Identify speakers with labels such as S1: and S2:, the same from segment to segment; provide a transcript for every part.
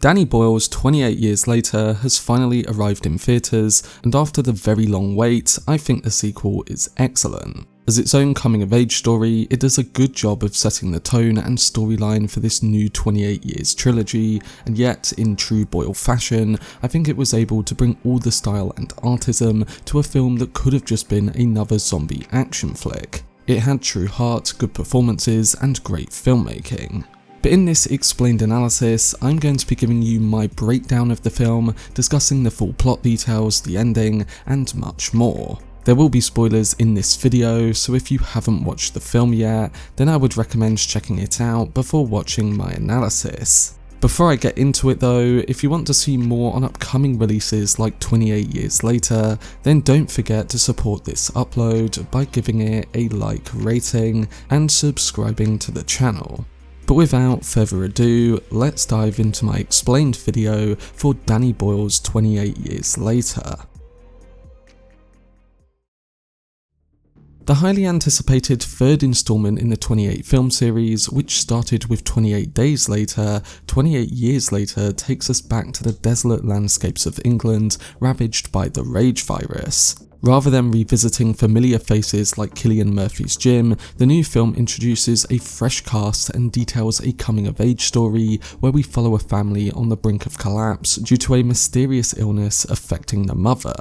S1: Danny Boyle's 28 Years Later has finally arrived in theatres, and after the very long wait, I think the sequel is excellent. As its own coming-of-age story, it does a good job of setting the tone and storyline for this new 28 Years trilogy, and yet, in true Boyle fashion, I think it was able to bring all the style and artism to a film that could have just been another zombie action flick. It had true heart, good performances, and great filmmaking. But in this explained analysis, I'm going to be giving you my breakdown of the film, discussing the full plot details, the ending, and much more. There will be spoilers in this video, so if you haven't watched the film yet, then I would recommend checking it out before watching my analysis. Before I get into it though, if you want to see more on upcoming releases like 28 Years Later, then don't forget to support this upload by giving it a like rating and subscribing to the channel. But without further ado, let's dive into my explained video for Danny Boyle's 28 Years Later. The highly anticipated third installment in the 28 film series, which started with 28 Days Later, 28 Years Later takes us back to the desolate landscapes of England ravaged by the rage virus. Rather than revisiting familiar faces like Cillian Murphy's gym, the new film introduces a fresh cast and details a coming-of-age story where we follow a family on the brink of collapse due to a mysterious illness affecting the mother.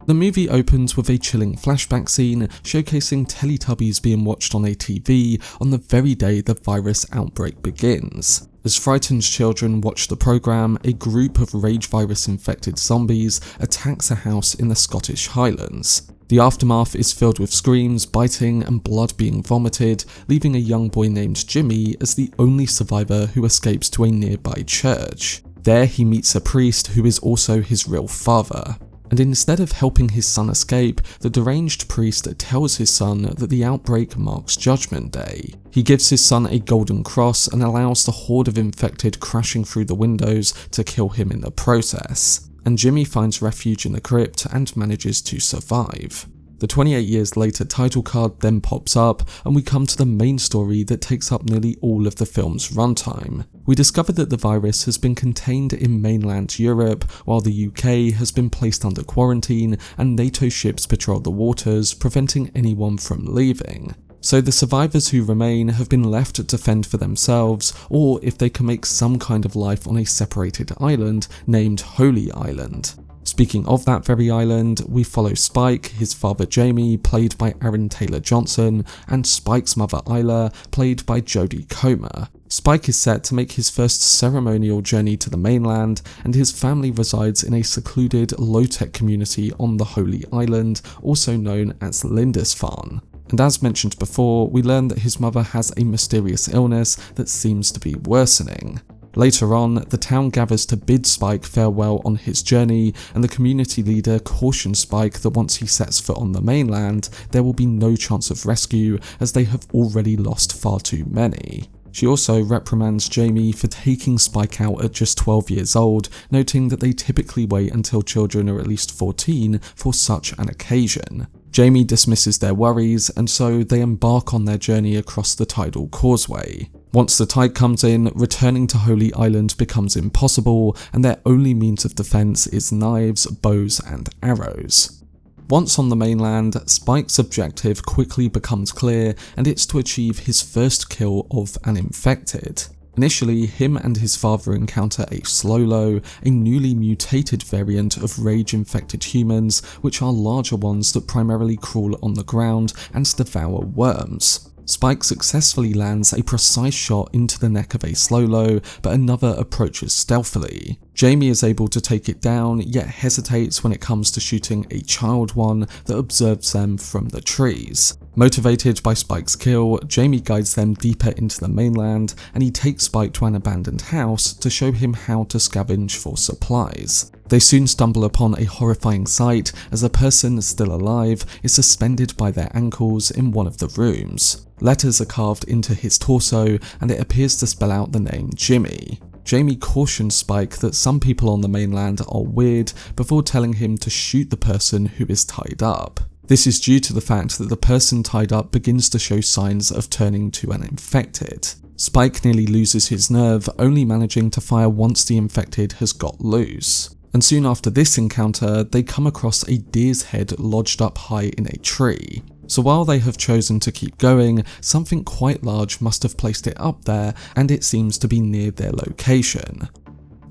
S1: The movie opens with a chilling flashback scene showcasing Teletubbies being watched on a TV on the very day the virus outbreak begins. As frightened children watch the programme, a group of rage virus infected zombies attacks a house in the Scottish Highlands. The aftermath is filled with screams, biting, and blood being vomited, leaving a young boy named Jimmy as the only survivor who escapes to a nearby church. There he meets a priest who is also his real father. And instead of helping his son escape, the deranged priest tells his son that the outbreak marks Judgment Day. He gives his son a golden cross and allows the horde of infected crashing through the windows to kill him in the process. And Jimmy finds refuge in the crypt and manages to survive. The 28 Years Later title card then pops up, and we come to the main story that takes up nearly all of the film's runtime. We discover that the virus has been contained in mainland Europe, while the UK has been placed under quarantine and NATO ships patrol the waters, preventing anyone from leaving. So the survivors who remain have been left to fend for themselves, or if they can make some kind of life on a separated island named Holy Island. Speaking of that very island, we follow Spike, his father Jamie, played by Aaron Taylor-Johnson, and Spike's mother Isla, played by Jodie Comer. Spike is set to make his first ceremonial journey to the mainland, and his family resides in a secluded, low-tech community on the Holy Island, also known as Lindisfarne. And as mentioned before, we learn that his mother has a mysterious illness that seems to be worsening. Later on, the town gathers to bid Spike farewell on his journey, and the community leader cautions Spike that once he sets foot on the mainland, there will be no chance of rescue as they have already lost far too many. She also reprimands Jamie for taking Spike out at just 12 years old, noting that they typically wait until children are at least 14 for such an occasion. Jamie dismisses their worries, and so they embark on their journey across the tidal causeway. Once the tide comes in, returning to Holy Island becomes impossible, and their only means of defense is knives, bows, and arrows. Once on the mainland, Spike's objective quickly becomes clear, and it's to achieve his first kill of an infected. Initially, him and his father encounter a Slolo, a newly mutated variant of rage-infected humans, which are larger ones that primarily crawl on the ground and devour worms. Spike successfully lands a precise shot into the neck of a Slolo, but another approaches stealthily. Jamie is able to take it down, yet hesitates when it comes to shooting a child one that observes them from the trees. Motivated by Spike's kill, Jamie guides them deeper into the mainland, and he takes Spike to an abandoned house to show him how to scavenge for supplies. They soon stumble upon a horrifying sight as a person still alive is suspended by their ankles in one of the rooms. Letters are carved into his torso, and it appears to spell out the name Jimmy. Jamie cautions Spike that some people on the mainland are weird before telling him to shoot the person who is tied up. This is due to the fact that the person tied up begins to show signs of turning to an infected. Spike nearly loses his nerve, only managing to fire once the infected has got loose. And soon after this encounter, they come across a deer's head lodged up high in a tree. So while they have chosen to keep going, something quite large must have placed it up there, and it seems to be near their location.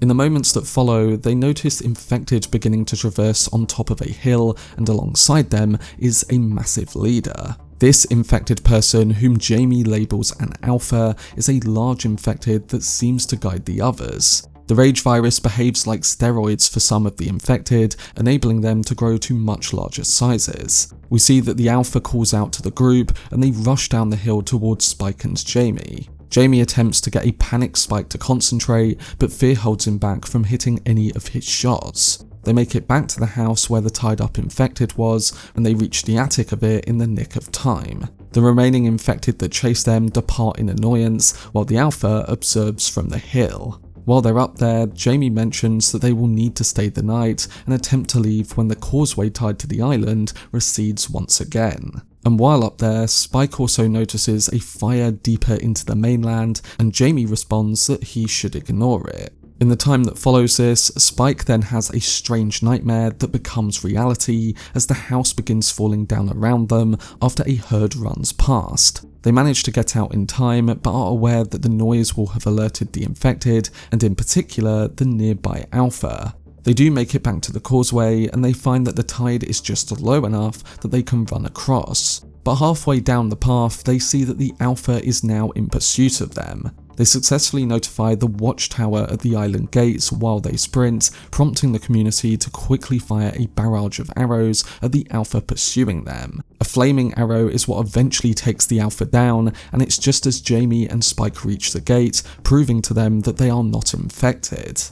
S1: In the moments that follow, they notice infected beginning to traverse on top of a hill, and alongside them is a massive leader. This infected person, whom Jamie labels an alpha, is a large infected that seems to guide the others. The rage virus behaves like steroids for some of the infected, enabling them to grow to much larger sizes. We see that the alpha calls out to the group, and they rush down the hill towards Spike and Jamie. Jamie attempts to get a panicked Spike to concentrate, but fear holds him back from hitting any of his shots. They make it back to the house where the tied up infected was, and they reach the attic of it in the nick of time. The remaining infected that chase them depart in annoyance, while the alpha observes from the hill. While they're up there, Jamie mentions that they will need to stay the night and attempt to leave when the causeway tied to the island recedes once again. And while up there, Spike also notices a fire deeper into the mainland, and Jamie responds that he should ignore it. In the time that follows this, Spike then has a strange nightmare that becomes reality as the house begins falling down around them after a herd runs past. They manage to get out in time, but are aware that the noise will have alerted the infected, and in particular, the nearby alpha. They do make it back to the causeway, and they find that the tide is just low enough that they can run across. But halfway down the path, they see that the alpha is now in pursuit of them. They successfully notify the watchtower at the island gates while they sprint, prompting the community to quickly fire a barrage of arrows at the alpha pursuing them. A flaming arrow is what eventually takes the alpha down, and it's just as Jamie and Spike reach the gate, proving to them that they are not infected.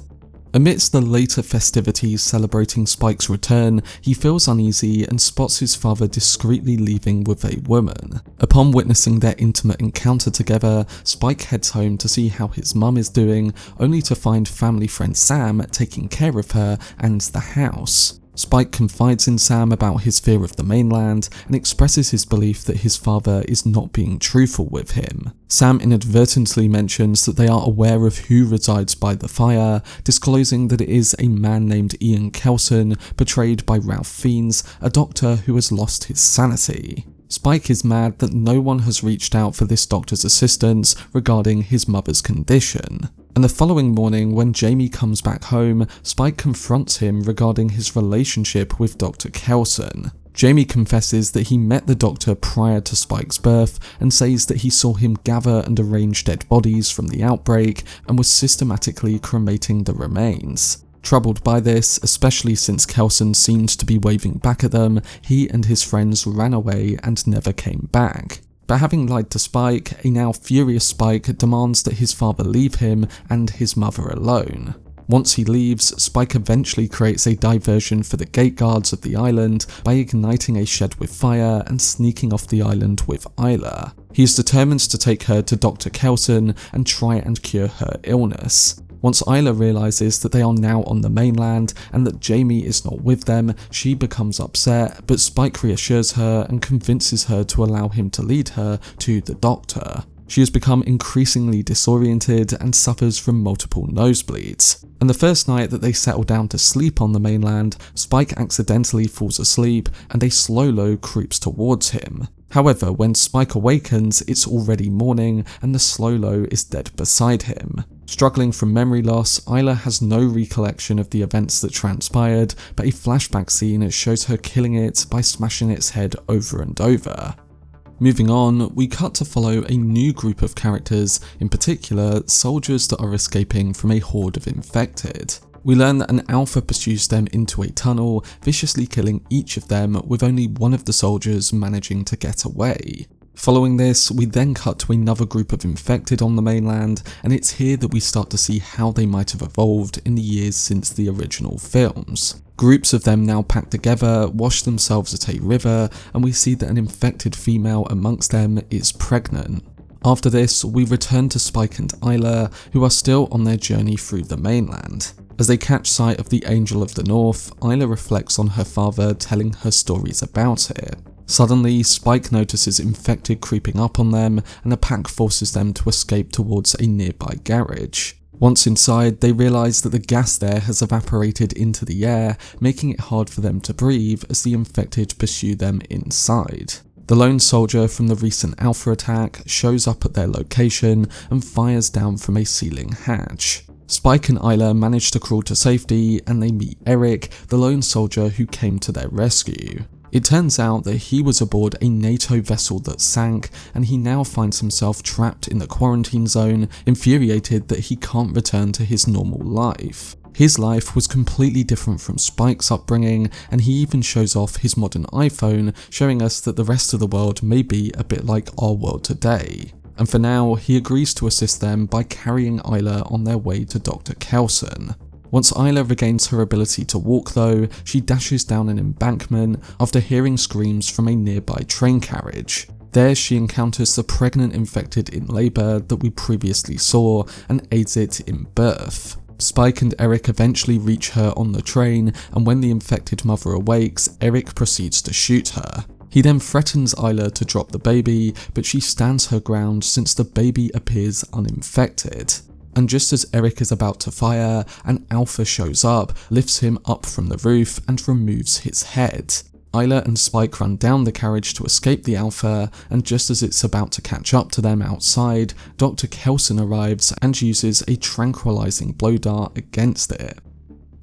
S1: Amidst the later festivities celebrating Spike's return, he feels uneasy and spots his father discreetly leaving with a woman. Upon witnessing their intimate encounter together, Spike heads home to see how his mum is doing, only to find family friend Sam taking care of her and the house. Spike confides in Sam about his fear of the mainland and expresses his belief that his father is not being truthful with him. Sam inadvertently mentions that they are aware of who resides by the fire, disclosing that it is a man named Ian Kelson, portrayed by Ralph Fiennes, a doctor who has lost his sanity. Spike is mad that no one has reached out for this doctor's assistance regarding his mother's condition. And the following morning, when Jamie comes back home, Spike confronts him regarding his relationship with Dr. Kelson. Jamie confesses that he met the doctor prior to Spike's birth and says that he saw him gather and arrange dead bodies from the outbreak and was systematically cremating the remains. Troubled by this, especially since Kelson seemed to be waving back at them, he and his friends ran away and never came back. But having lied to Spike, a now furious Spike demands that his father leave him and his mother alone. Once he leaves, Spike eventually creates a diversion for the gate guards of the island by igniting a shed with fire and sneaking off the island with Isla. He is determined to take her to Dr. Kelson and try and cure her illness. Once Isla realizes that they are now on the mainland and that Jamie is not with them, she becomes upset, but Spike reassures her and convinces her to allow him to lead her to the doctor. She has become increasingly disoriented and suffers from multiple nosebleeds. And the first night that they settle down to sleep on the mainland, Spike accidentally falls asleep and a slow-lo creeps towards him. However, when Spike awakens, it's already morning and the slow-lo is dead beside him. Struggling from memory loss, Isla has no recollection of the events that transpired, but a flashback scene shows her killing it by smashing its head over and over. Moving on, we cut to follow a new group of characters, in particular soldiers that are escaping from a horde of infected. We learn that an alpha pursues them into a tunnel, viciously killing each of them, with only one of the soldiers managing to get away. Following this, we then cut to another group of infected on the mainland, and it's here that we start to see how they might have evolved in the years since the original films. Groups of them now pack together, wash themselves at a river, and we see that an infected female amongst them is pregnant. After this, we return to Spike and Isla, who are still on their journey through the mainland. As they catch sight of the Angel of the North, Isla reflects on her father telling her stories about it. Suddenly, Spike notices infected creeping up on them, and a pack forces them to escape towards a nearby garage. Once inside, they realise that the gas there has evaporated into the air, making it hard for them to breathe as the infected pursue them inside. The lone soldier from the recent Alpha attack shows up at their location and fires down from a ceiling hatch. Spike and Isla manage to crawl to safety, and they meet Erik, the lone soldier who came to their rescue. It turns out that he was aboard a NATO vessel that sank, and he now finds himself trapped in the quarantine zone, infuriated that he can't return to his normal life. His life was completely different from Spike's upbringing, and he even shows off his modern iPhone, showing us that the rest of the world may be a bit like our world today. And for now, he agrees to assist them by carrying Isla on their way to Dr. Kelson. Once Isla regains her ability to walk though, she dashes down an embankment after hearing screams from a nearby train carriage. There she encounters the pregnant infected in labour that we previously saw and aids it in birth. Spike and Erik eventually reach her on the train, and when the infected mother awakes, Erik proceeds to shoot her. He then threatens Isla to drop the baby, but she stands her ground since the baby appears uninfected. And just as Erik is about to fire, an Alpha shows up, lifts him up from the roof, and removes his head. Isla and Spike run down the carriage to escape the Alpha, and just as it's about to catch up to them outside, Dr. Kelson arrives and uses a tranquilizing blow dart against it.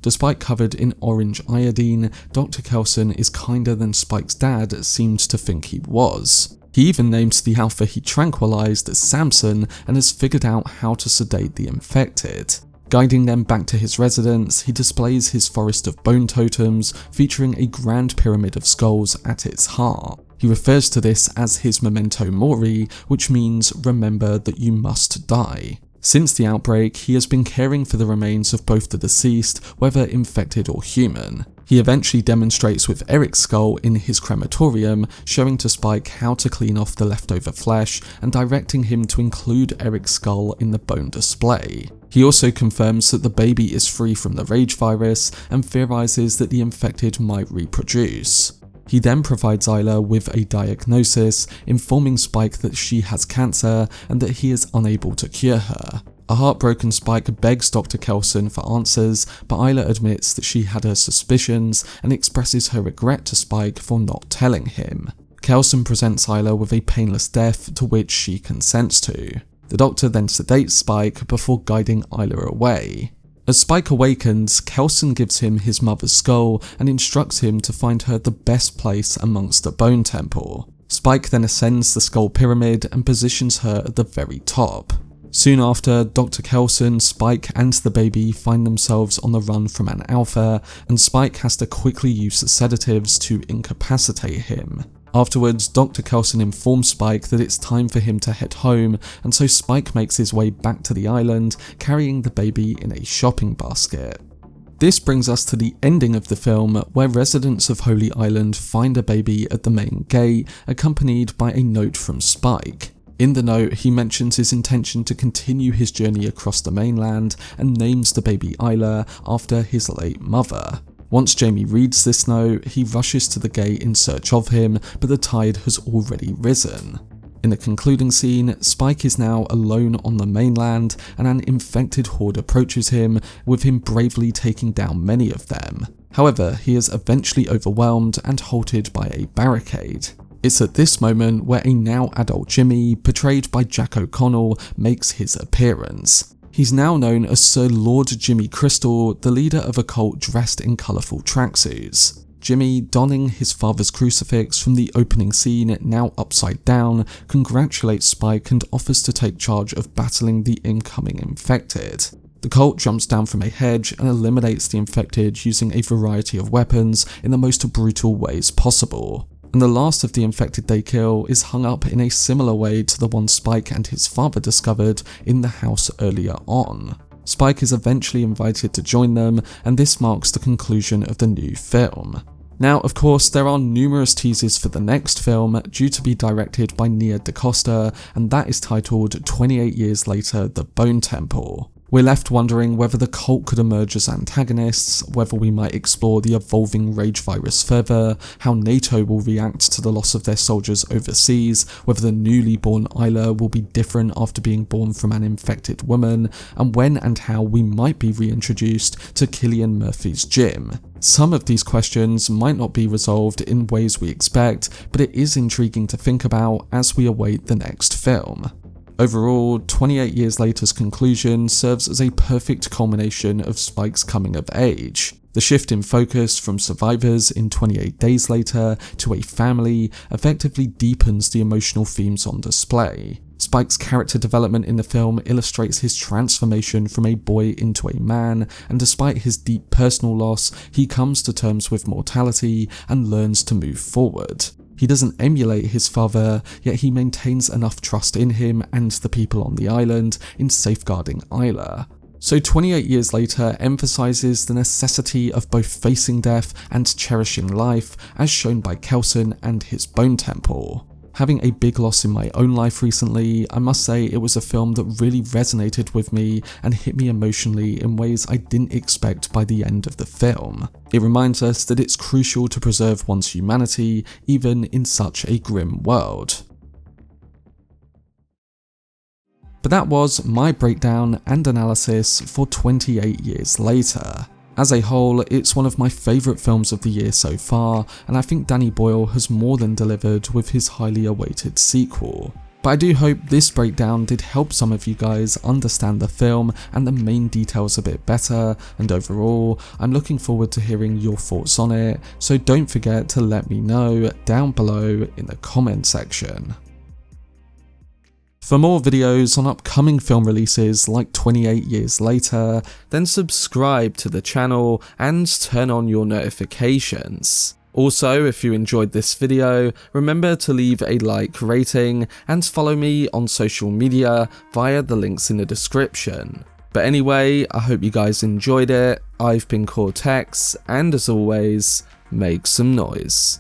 S1: Despite covered in orange iodine, Dr. Kelson is kinder than Spike's dad seemed to think he was. He even named the Alpha he tranquilized as Samson and has figured out how to sedate the infected. Guiding them back to his residence, he displays his forest of bone totems, featuring a grand pyramid of skulls at its heart. He refers to this as his memento mori, which means remember that you must die. Since the outbreak, he has been caring for the remains of both the deceased, whether infected or human. He eventually demonstrates with Erik's skull in his crematorium, showing to Spike how to clean off the leftover flesh and directing him to include Erik's skull in the bone display. He also confirms that the baby is free from the rage virus and theorizes that the infected might reproduce. He then provides Isla with a diagnosis, informing Spike that she has cancer and that he is unable to cure her. A heartbroken Spike begs Dr. Kelson for answers, but Isla admits that she had her suspicions and expresses her regret to Spike for not telling him. Kelson presents Isla with a painless death to which she consents to. The doctor then sedates Spike before guiding Isla away. As Spike awakens, Kelson gives him his mother's skull and instructs him to find her the best place amongst the bone temple. Spike then ascends the skull pyramid and positions her at the very top. Soon after, Dr. Kelson, Spike and the baby find themselves on the run from an Alpha, and Spike has to quickly use the sedatives to incapacitate him. Afterwards, Dr. Kelson informs Spike that it's time for him to head home, and so Spike makes his way back to the island, carrying the baby in a shopping basket. This brings us to the ending of the film, where residents of Holy Island find a baby at the main gate, accompanied by a note from Spike. In the note, he mentions his intention to continue his journey across the mainland, and names the baby Isla after his late mother. Once Jamie reads this note, he rushes to the gate in search of him, but the tide has already risen. In the concluding scene, Spike is now alone on the mainland, and an infected horde approaches him, with him bravely taking down many of them. However, he is eventually overwhelmed and halted by a barricade. It's at this moment where a now adult Jimmy, portrayed by Jack O'Connell, makes his appearance. He's now known as Sir Lord Jimmy Crystal, the leader of a cult dressed in colourful tracksuits. Jimmy, donning his father's crucifix from the opening scene now upside down, congratulates Spike and offers to take charge of battling the incoming infected. The cult jumps down from a hedge and eliminates the infected using a variety of weapons in the most brutal ways possible. And the last of the infected they kill is hung up in a similar way to the one Spike and his father discovered in the house earlier on. Spike is eventually invited to join them, and this marks the conclusion of the new film. Now, of course, there are numerous teasers for the next film, due to be directed by Nia DaCosta, and that is titled 28 Years Later, The Bone Temple. We're left wondering whether the cult could emerge as antagonists, whether we might explore the evolving rage virus further, how NATO will react to the loss of their soldiers overseas, whether the newly born Isla will be different after being born from an infected woman, and when and how we might be reintroduced to Cillian Murphy's gym. Some of these questions might not be resolved in ways we expect, but it is intriguing to think about as we await the next film. Overall, 28 Years Later's conclusion serves as a perfect culmination of Spike's coming of age. The shift in focus from survivors in 28 Days Later to a family effectively deepens the emotional themes on display. Spike's character development in the film illustrates his transformation from a boy into a man, and despite his deep personal loss, he comes to terms with mortality and learns to move forward. He doesn't emulate his father, yet he maintains enough trust in him and the people on the island in safeguarding Isla. So 28 Years Later emphasizes the necessity of both facing death and cherishing life, as shown by Kelson and his Bone Temple. Having a big loss in my own life recently, I must say it was a film that really resonated with me and hit me emotionally in ways I didn't expect by the end of the film. It reminds us that it's crucial to preserve one's humanity, even in such a grim world. But that was my breakdown and analysis for 28 Years Later. As a whole, it's one of my favourite films of the year so far, and I think Danny Boyle has more than delivered with his highly awaited sequel. But I do hope this breakdown did help some of you guys understand the film and the main details a bit better, and overall, I'm looking forward to hearing your thoughts on it, so don't forget to let me know down below in the comment section. For more videos on upcoming film releases like 28 Years Later, then subscribe to the channel and turn on your notifications. Also, if you enjoyed this video, remember to leave a like rating and follow me on social media via the links in the description. But anyway, I hope you guys enjoyed it. I've been Cortex, and as always, make some noise.